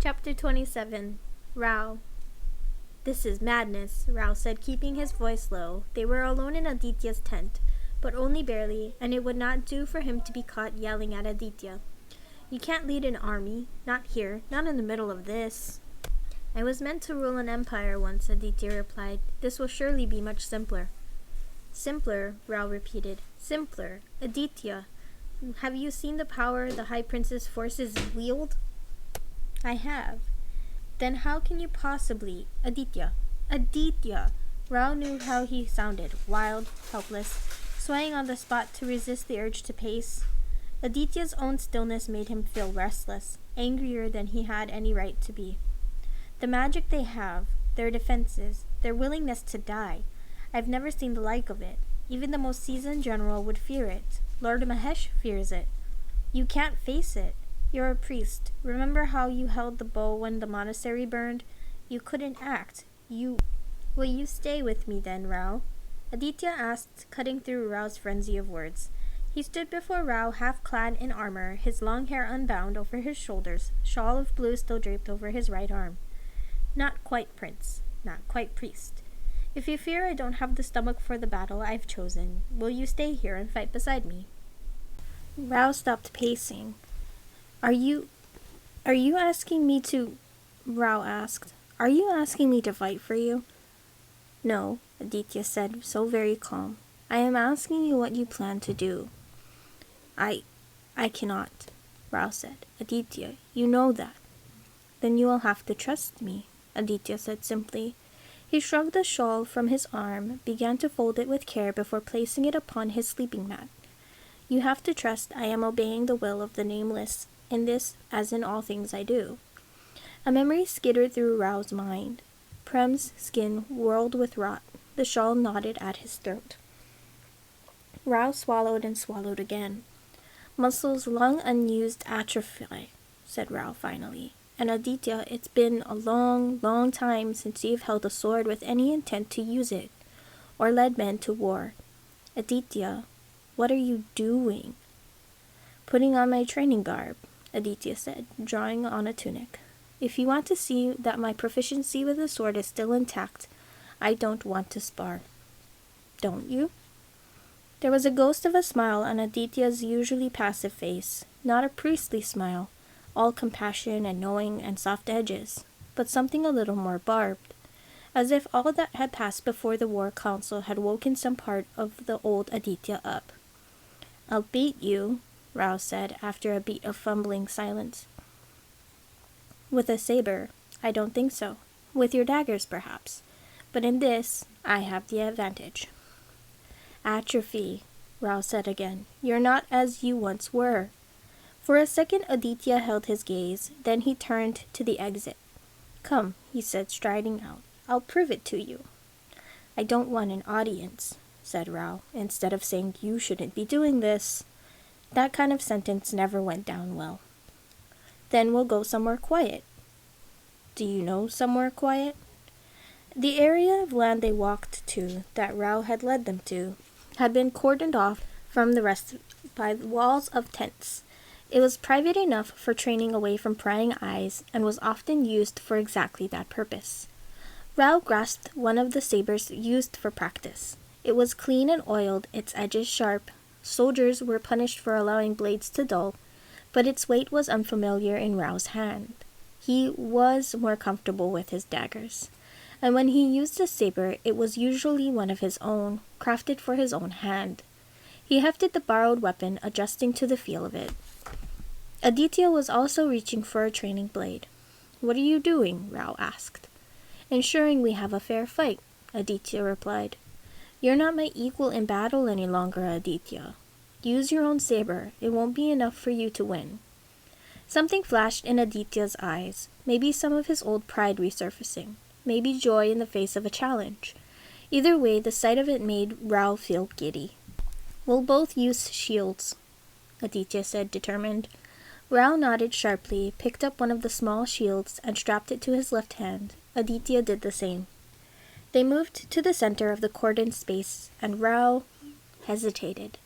Chapter 27. Rao. "This is madness," Rao said, keeping his voice low. They were alone in Aditya's tent, but only barely, and it would not do for him to be caught yelling at Aditya. "You can't lead an army. Not here. Not in the middle of this." "I was meant to rule an empire once," Aditya replied. "This will surely be much simpler." "Simpler," Rao repeated. "Simpler. Aditya, have you seen the power the High Prince's forces wield?" "I have." "Then how can you possibly—" "Aditya! Aditya!" Rao knew how he sounded, wild, helpless, swaying on the spot to resist the urge to pace. Aditya's own stillness made him feel restless, angrier than he had any right to be. "The magic they have, their defenses, their willingness to die. I've never seen the like of it. Even the most seasoned general would fear it. Lord Mahesh fears it. You can't face it. You're a priest. Remember how you held the bow when the monastery burned? You couldn't act. Will you stay with me then, Rao?" Aditya asked, cutting through Rao's frenzy of words. He stood before Rao, half clad in armor, his long hair unbound over his shoulders, shawl of blue still draped over his right arm. "Not quite prince. Not quite priest. If you fear I don't have the stomach for the battle I've chosen, will you stay here and fight beside me?" Rao stopped pacing. Are you asking me to—" Rao asked. "Are you asking me to fight for you?" "No," Aditya said, so very calm. "I am asking you what you plan to do." I cannot," Rao said. "Aditya, you know that." "Then you will have to trust me," Aditya said simply. He shrugged the shawl from his arm, began to fold it with care before placing it upon his sleeping mat. "You have to trust I am obeying the will of the Nameless, in this as in all things I do." A memory skittered through Rao's mind. Prem's skin whirled with rot. The shawl knotted at his throat. Rao swallowed and swallowed again. "Muscles long unused atrophy," said Rao finally. "And Aditya, it's been a long, long time since you've held a sword with any intent to use it, or led men to war. Aditya, what are you doing?" "Putting on my training garb," Aditya said, drawing on a tunic. "If you want to see that my proficiency with the sword is still intact, I don't want to spar." "Don't you?" There was a ghost of a smile on Aditya's usually passive face, not a priestly smile, all compassion and knowing and soft edges, but something a little more barbed, as if all that had passed before the war council had woken some part of the old Aditya up. "I'll beat you," Rao said after a beat of fumbling silence. "With a saber, I don't think so. With your daggers, perhaps. But in this, I have the advantage." "Atrophy," Rao said again. "You're not as you once were." For a second Aditya held his gaze, then he turned to the exit. "Come," he said, striding out. "I'll prove it to you." "I don't want an audience," said Rao, instead of saying, "You shouldn't be doing this." That kind of sentence never went down well. "Then we'll go somewhere quiet." "Do you know somewhere quiet?" The area of land they walked to, that Rao had led them to, had been cordoned off from the rest by walls of tents. It was private enough for training away from prying eyes, and was often used for exactly that purpose. Rao grasped one of the sabers used for practice. It was clean and oiled, its edges sharp. Soldiers were punished for allowing blades to dull, but its weight was unfamiliar in Rao's hand. He was more comfortable with his daggers, and when he used a saber, it was usually one of his own, crafted for his own hand. He hefted the borrowed weapon, adjusting to the feel of it. Aditya was also reaching for a training blade. "What are you doing?" Rao asked. "Ensuring we have a fair fight," Aditya replied. "You're not my equal in battle any longer, Aditya. Use your own saber. It won't be enough for you to win." Something flashed in Aditya's eyes, maybe some of his old pride resurfacing, maybe joy in the face of a challenge. Either way, the sight of it made Rao feel giddy. "We'll both use shields," Aditya said, determined. Rao nodded sharply, picked up one of the small shields, and strapped it to his left hand. Aditya did the same. They moved to the center of the cordoned space, and Rao hesitated.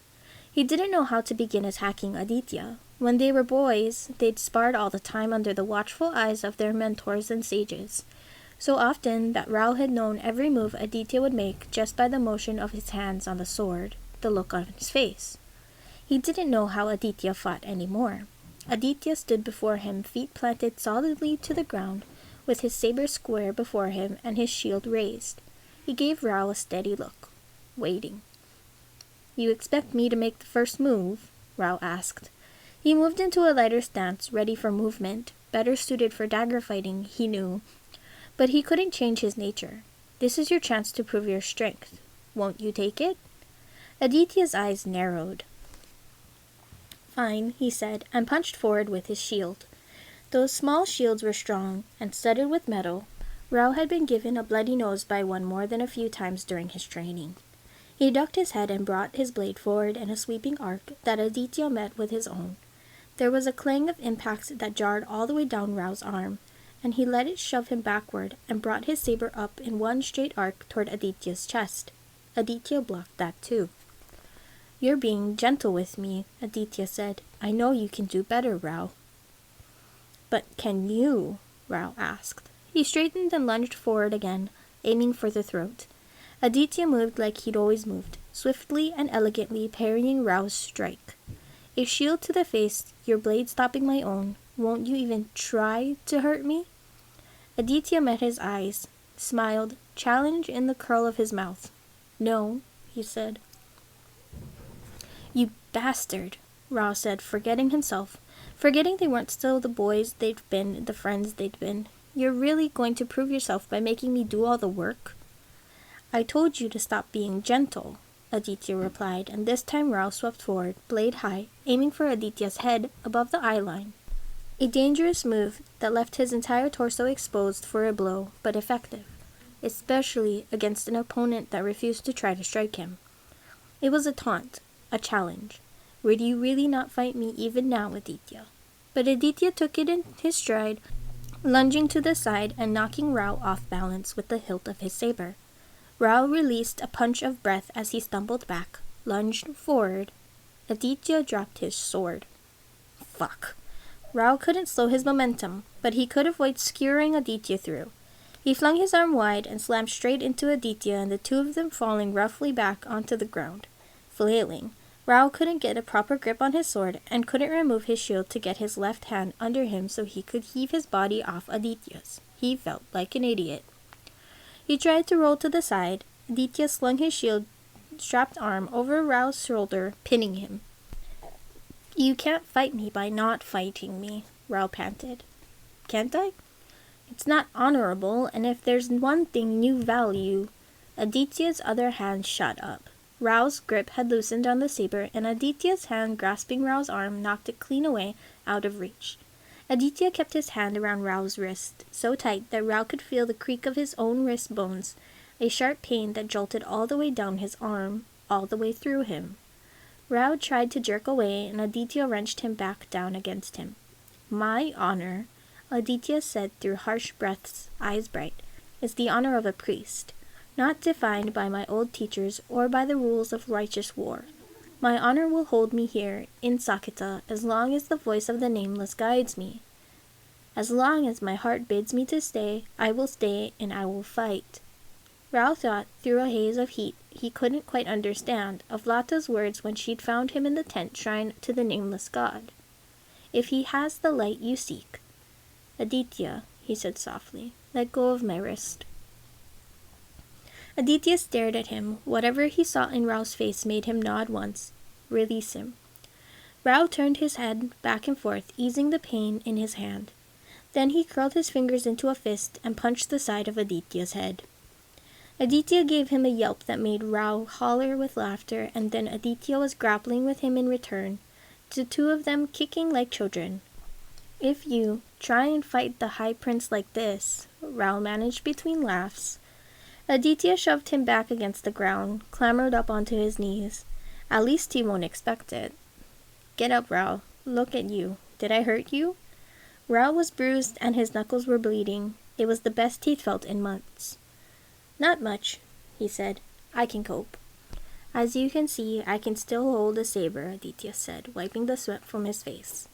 He didn't know how to begin attacking Aditya. When they were boys, they'd sparred all the time under the watchful eyes of their mentors and sages, so often that Rao had known every move Aditya would make just by the motion of his hands on the sword, the look on his face. He didn't know how Aditya fought any more. Aditya stood before him, feet planted solidly to the ground, with his saber square before him and his shield raised. He gave Rao a steady look, waiting. "You expect me to make the first move?" Rao asked. He moved into a lighter stance, ready for movement, better suited for dagger fighting, he knew. But he couldn't change his nature. "This is your chance to prove your strength. Won't you take it?" Aditya's eyes narrowed. "Fine," he said, and punched forward with his shield. Those small shields were strong and studded with metal. Rao had been given a bloody nose by one more than a few times during his training. He ducked his head and brought his blade forward in a sweeping arc that Aditya met with his own. There was a clang of impact that jarred all the way down Rao's arm, and he let it shove him backward and brought his saber up in one straight arc toward Aditya's chest. Aditya blocked that too. "You're being gentle with me," Aditya said. "I know you can do better, Rao." "But can you?" Rao asked. He straightened and lunged forward again, aiming for the throat. Aditya moved like he'd always moved, swiftly and elegantly parrying Rao's strike. "A shield to the face, your blade stopping my own. Won't you even try to hurt me?" Aditya met his eyes, smiled, challenge in the curl of his mouth. "No," he said. "You bastard," Rao said, forgetting himself, forgetting they weren't still the boys they'd been, the friends they'd been. "You're really going to prove yourself by making me do all the work?" "I told you to stop being gentle," Aditya replied, and this time Rao swept forward, blade high, aiming for Aditya's head above the eye line. A dangerous move that left his entire torso exposed for a blow, but effective, especially against an opponent that refused to try to strike him. It was a taunt, a challenge. "Would you really not fight me even now, Aditya?" But Aditya took it in his stride, lunging to the side and knocking Rao off balance with the hilt of his saber. Rao released a punch of breath as he stumbled back, lunged forward. Aditya dropped his sword. Fuck. Rao couldn't slow his momentum, but he could avoid skewering Aditya through. He flung his arm wide and slammed straight into Aditya, and the two of them falling roughly back onto the ground, flailing. Rao couldn't get a proper grip on his sword and couldn't remove his shield to get his left hand under him so he could heave his body off Aditya's. He felt like an idiot. He tried to roll to the side. Aditya slung his shield-strapped arm over Rao's shoulder, pinning him. "You can't fight me by not fighting me," Rao panted. "Can't I?" "It's not honorable, and if there's one thing you value..." Aditya's other hand shot up. Rao's grip had loosened on the saber, and Aditya's hand grasping Rao's arm knocked it clean away, out of reach. Aditya kept his hand around Rao's wrist, so tight that Rao could feel the creak of his own wrist bones, a sharp pain that jolted all the way down his arm, all the way through him. Rao tried to jerk away, and Aditya wrenched him back down against him. "My honor," Aditya said through harsh breaths, eyes bright, "is the honor of a priest, not defined by my old teachers or by the rules of righteous war. My honor will hold me here, in Saketa, as long as the voice of the Nameless guides me. As long as my heart bids me to stay, I will stay and I will fight." Rao thought, through a haze of heat he couldn't quite understand, of Lata's words when she'd found him in the tent shrine to the Nameless God. "If he has the light you seek." "Aditya," he said softly, "let go of my wrist." Aditya stared at him. Whatever he saw in Rao's face made him nod once. "Release him." Rao turned his head back and forth, easing the pain in his hand. Then he curled his fingers into a fist and punched the side of Aditya's head. Aditya gave him a yelp that made Rao holler with laughter, and then Aditya was grappling with him in return, the two of them kicking like children. "If you try and fight the High Prince like this," Rao managed between laughs. Aditya shoved him back against the ground, clambered up onto his knees. "At least he won't expect it." "Get up, Rao. Look at you. Did I hurt you?" Rao was bruised and his knuckles were bleeding. It was the best he'd felt in months. "Not much," he said. "I can cope." "As you can see, I can still hold a saber," Aditya said, wiping the sweat from his face.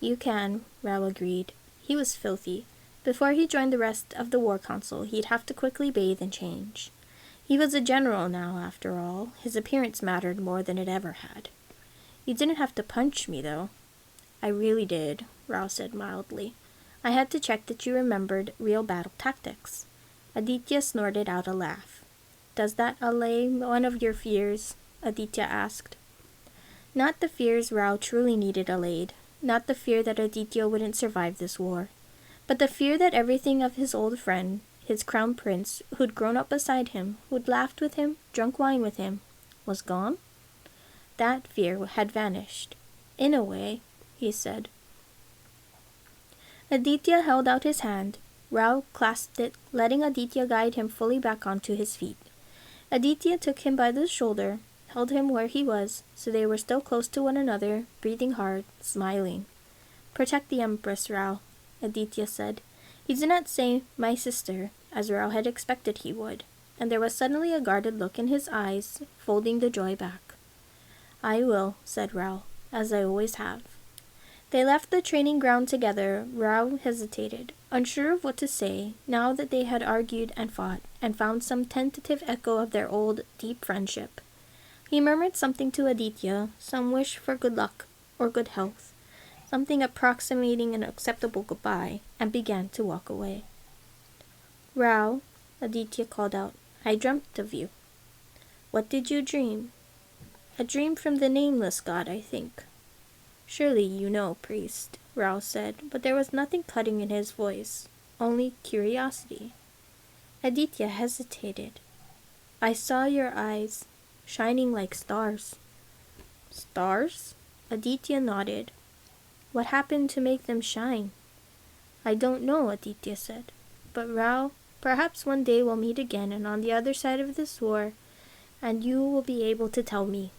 You can, Rao agreed. He was filthy. Before he joined the rest of the war council, he'd have to quickly bathe and change. He was a general now, after all. His appearance mattered more than it ever had. You didn't have to punch me, though. I really did, Rao said mildly. I had to check that you remembered real battle tactics. Aditya snorted out a laugh. Does that allay one of your fears? Aditya asked. Not the fears Rao truly needed allayed, not the fear that Aditya wouldn't survive this war, but the fear that everything of his old friend, his crown prince, who'd grown up beside him, who'd laughed with him, drunk wine with him, was gone? That fear had vanished. In a way, he said. Aditya held out his hand. Rao clasped it, letting Aditya guide him fully back onto his feet. Aditya took him by the shoulder, held him where he was, so they were still close to one another, breathing hard, smiling. Protect the Empress, Rao, Aditya said. He did not say, my sister, as Rao had expected he would, and there was suddenly a guarded look in his eyes, folding the joy back. I will, said Rao, as I always have. They left the training ground together. Rao hesitated, unsure of what to say, now that they had argued and fought, and found some tentative echo of their old, deep friendship. He murmured something to Aditya, some wish for good luck or good health, something approximating an acceptable goodbye, and began to walk away. Rao, Aditya called out, I dreamt of you. What did you dream? A dream from the nameless god, I think. Surely you know, priest, Rao said, but there was nothing cutting in his voice, only curiosity. Aditya hesitated. I saw your eyes, shining like stars. Stars? Aditya nodded. What happened to make them shine? I don't know, Aditya said. But Rao, perhaps one day we'll meet again and on the other side of this war, and you will be able to tell me.